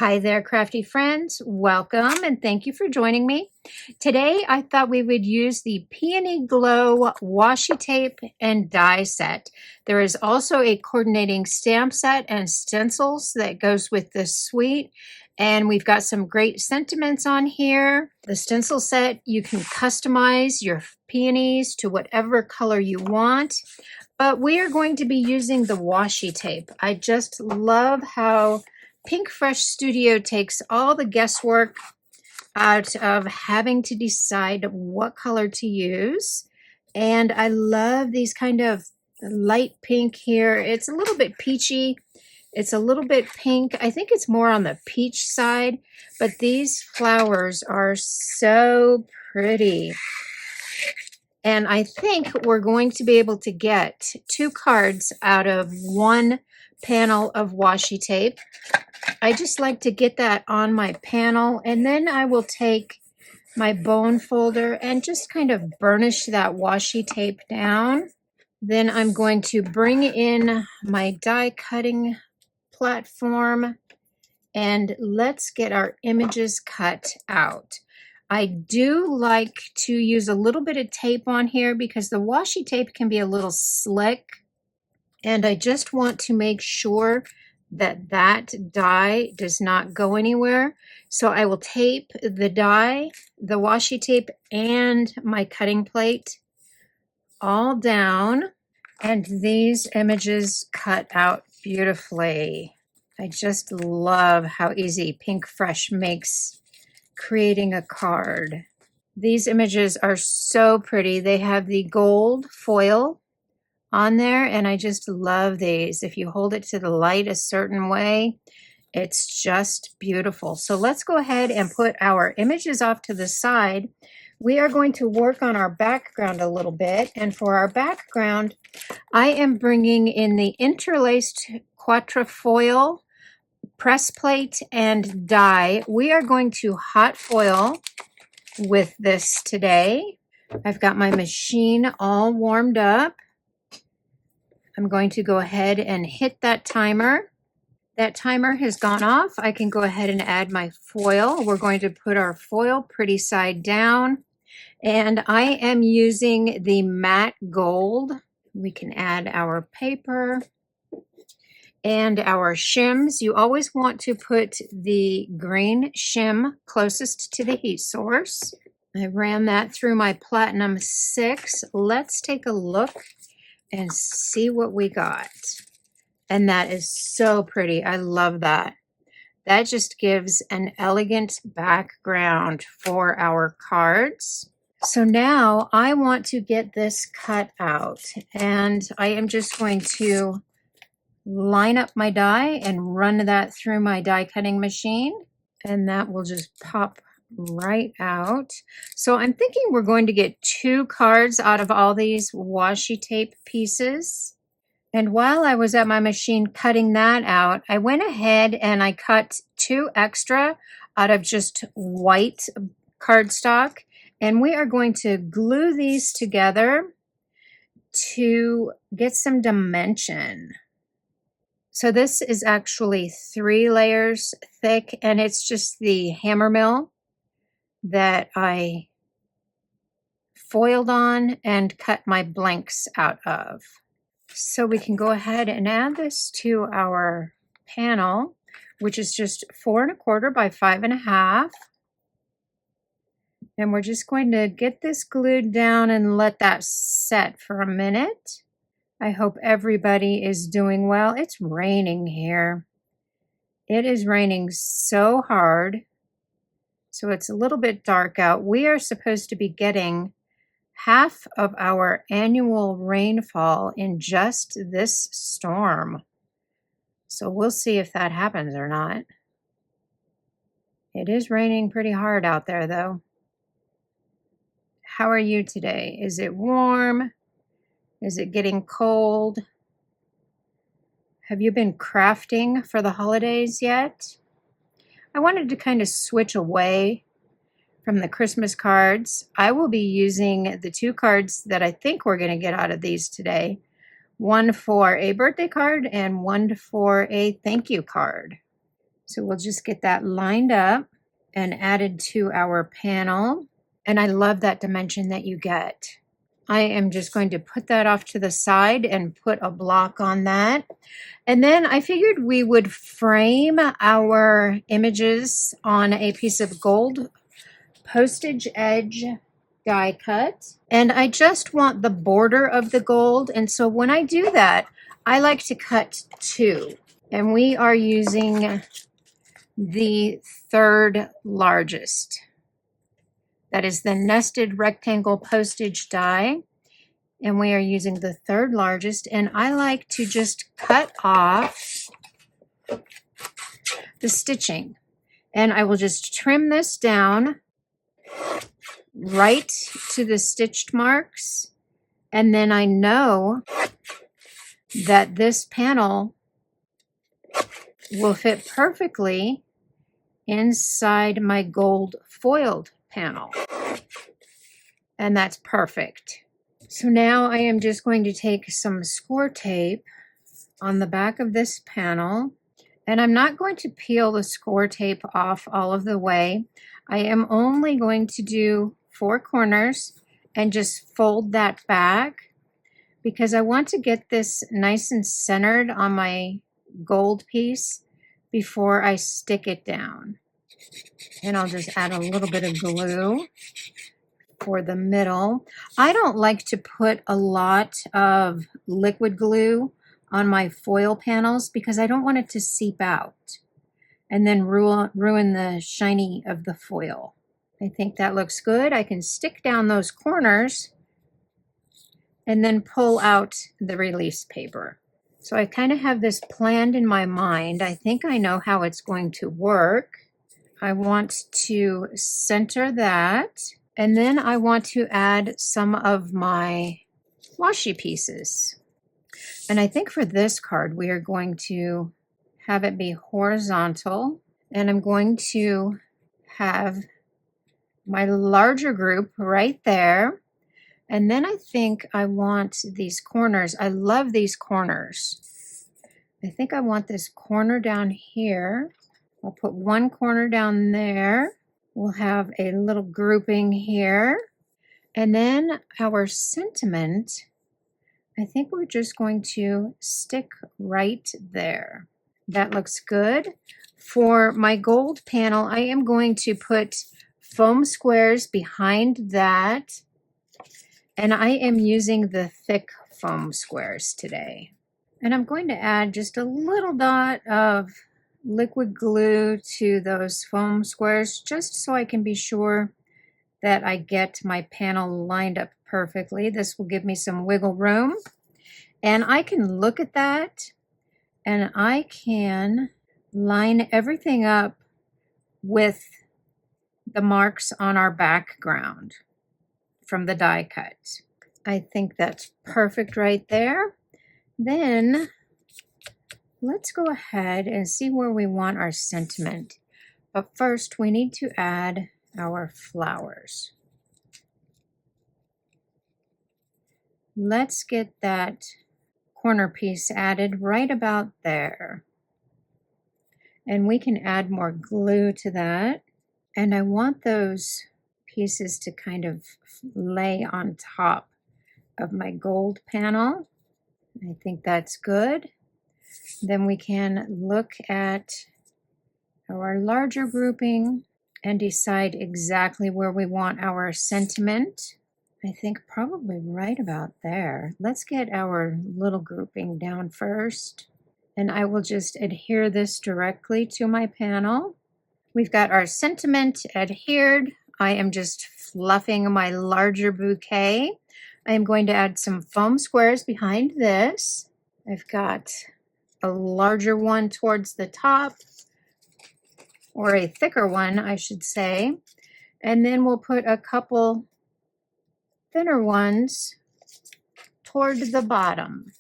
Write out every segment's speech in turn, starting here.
Hi there, crafty friends. Welcome and thank you for joining me. Today, I thought we would use the Peony Glow washi tape and die set. There is also a coordinating stamp set and stencils that goes with this suite. And we've got some great sentiments on here. The stencil set, you can customize your peonies to whatever color you want. But we are going to be using the washi tape. I just love how Pinkfresh Studio takes all the guesswork out of having to decide what color to use. And I love these kind of light pink here. It's a little bit peachy. It's a little bit pink. I think it's more on the peach side, but these flowers are so pretty. And I think we're going to be able to get 2 cards out of 1 panel of washi tape. I just like to get that on my panel, and then I will take my bone folder and just kind of burnish that washi tape down. Then I'm going to bring in my die cutting platform and let's get our images cut out. I do like to use a little bit of tape on here because the washi tape can be a little slick, and I just want to make sure that that die does not go anywhere. So I will tape the die, the washi tape, and my cutting plate all down, and these images cut out beautifully. I just love how easy Pinkfresh makes creating a card. These images are so pretty. They have the gold foil on there, and I just love these. If you hold it to the light a certain way, it's just beautiful. So let's go ahead and put our images off to the side. We are going to work on our background a little bit, and for our background, I am bringing in the interlaced quatrefoil press plate and die. We are going to hot foil with this today. I've got my machine all warmed up. I'm going to go ahead and hit that timer. That timer has gone off. I can go ahead and add my foil. We're going to put our foil pretty side down. And I am using the matte gold. We can add our paper and our shims. You always want to put the green shim closest to the heat source. I ran that through my Platinum 6. Let's take a look and see what we got. And that is so pretty. I love that. That just gives an elegant background for our cards. So now I want to get this cut out, and I am just going to line up my die and run that through my die cutting machine, and that will just pop right out. So I'm thinking we're going to get 2 cards out of all these washi tape pieces. And while I was at my machine cutting that out, I went ahead and I cut 2 extra out of just white cardstock, and we are going to glue these together to get some dimension. So this is actually 3 layers thick, and it's just the hammer mill that I foiled on and cut my blanks out of. So we can go ahead and add this to our panel, which is just 4 1/4 by 5 1/2. And we're just going to get this glued down and let that set for a minute. I hope everybody is doing well. It's raining here. It is raining so hard. So it's a little bit dark out. We are supposed to be getting half of our annual rainfall in just this storm. So we'll see if that happens or not. It is raining pretty hard out there though. How are you today? Is it warm? Is it getting cold? Have you been crafting for the holidays yet? I wanted to kind of switch away from the Christmas cards. I will be using the 2 cards that I think we're going to get out of these today. One for a birthday card and one for a thank you card. So we'll just get that lined up and added to our panel. And I love that dimension that you get. I am just going to put that off to the side and put a block on that. And then I figured we would frame our images on a piece of gold postage edge die cut. And I just want the border of the gold. And so when I do that, I like to cut two. And we are using the third largest. That is the nested rectangle postage die. And we are using the third largest. And I like to just cut off the stitching. And I will just trim this down right to the stitched marks. And then I know that this panel will fit perfectly inside my gold foiled panel. And that's perfect. So now I am just going to take some score tape on the back of this panel, and I'm not going to peel the score tape off all of the way. I am only going to do 4 corners and just fold that back because I want to get this nice and centered on my gold piece before I stick it down. And I'll just add a little bit of glue for the middle. I don't like to put a lot of liquid glue on my foil panels because I don't want it to seep out and then ruin the shiny of the foil. I think that looks good. I can stick down those corners and then pull out the release paper. So I kind of have this planned in my mind. I think I know how it's going to work. I want to center that, and then I want to add some of my washi pieces. And I think for this card, we are going to have it be horizontal, and I'm going to have my larger group right there. And then I think I want these corners. I love these corners. I think I want this corner down here. I'll put one corner down there. We'll have a little grouping here. And then our sentiment, I think we're just going to stick right there. That looks good. For my gold panel, I am going to put foam squares behind that. And I am using the thick foam squares today. And I'm going to add just a little dot of liquid glue to those foam squares just so I can be sure that I get my panel lined up perfectly. This will give me some wiggle room. And I can look at that and I can line everything up with the marks on our background from the die cut. I think that's perfect right there. Then let's go ahead and see where we want our sentiment. But first we need to add our flowers. Let's get that corner piece added right about there. And we can add more glue to that. And I want those pieces to kind of lay on top of my gold panel. I think that's good. Then we can look at our larger grouping and decide exactly where we want our sentiment. I think probably right about there. Let's get our little grouping down first. And I will just adhere this directly to my panel. We've got our sentiment adhered. I am just fluffing my larger bouquet. I am going to add some foam squares behind this. I've got a larger one towards the top, or a thicker one, I should say. And then we'll put a couple thinner ones toward the bottom.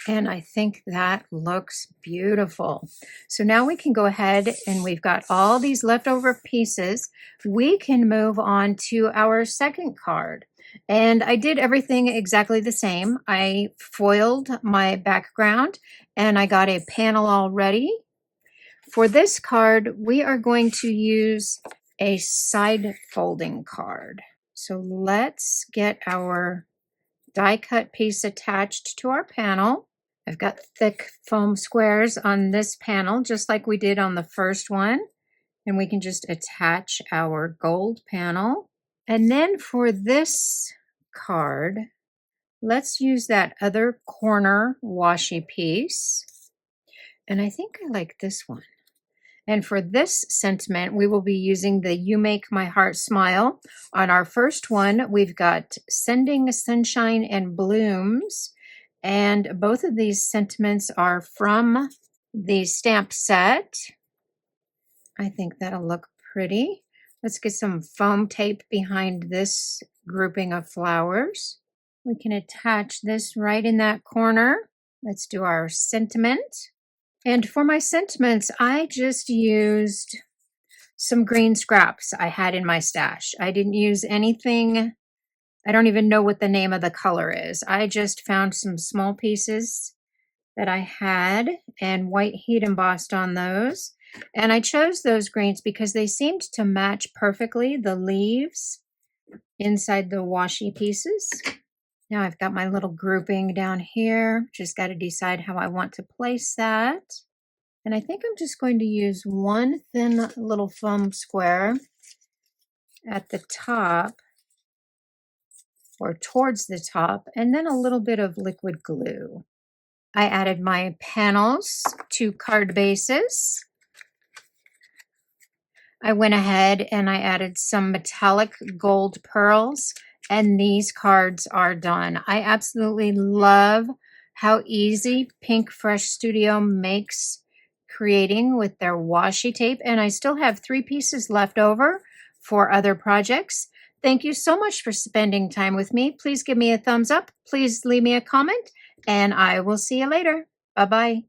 And I think that looks beautiful. So now we can go ahead and we've got all these leftover pieces. We can move on to our second card. And I did everything exactly the same. I foiled my background and I got a panel all ready. For this card, we are going to use a side folding card. So let's get our die cut piece attached to our panel. I've got thick foam squares on this panel, just like we did on the first one. And we can just attach our gold panel. And then for this card, let's use that other corner washi piece. And I think I like this one. And for this sentiment, we will be using the You Make My Heart Smile. On our first one, we've got Sending Sunshine and Blooms. And both of these sentiments are from the stamp set. I think that'll look pretty. Let's get some foam tape behind this grouping of flowers. We can attach this right in that corner. Let's do our sentiment. And for my sentiments, I just used some green scraps I had in my stash. I didn't use anything. I don't even know what the name of the color is. I just found some small pieces that I had and white heat embossed on those. And I chose those greens because they seemed to match perfectly the leaves inside the washi pieces. Now I've got my little grouping down here. Just got to decide how I want to place that. And I think I'm just going to use one thin little foam square at the top or towards the top, and then a little bit of liquid glue. I added my panels to card bases. I went ahead and I added some metallic gold pearls, and these cards are done. I absolutely love how easy Pinkfresh Studio makes creating with their washi tape, and I still have 3 pieces left over for other projects. Thank you so much for spending time with me. Please give me a thumbs up. Please leave me a comment, and I will see you later. Bye-bye.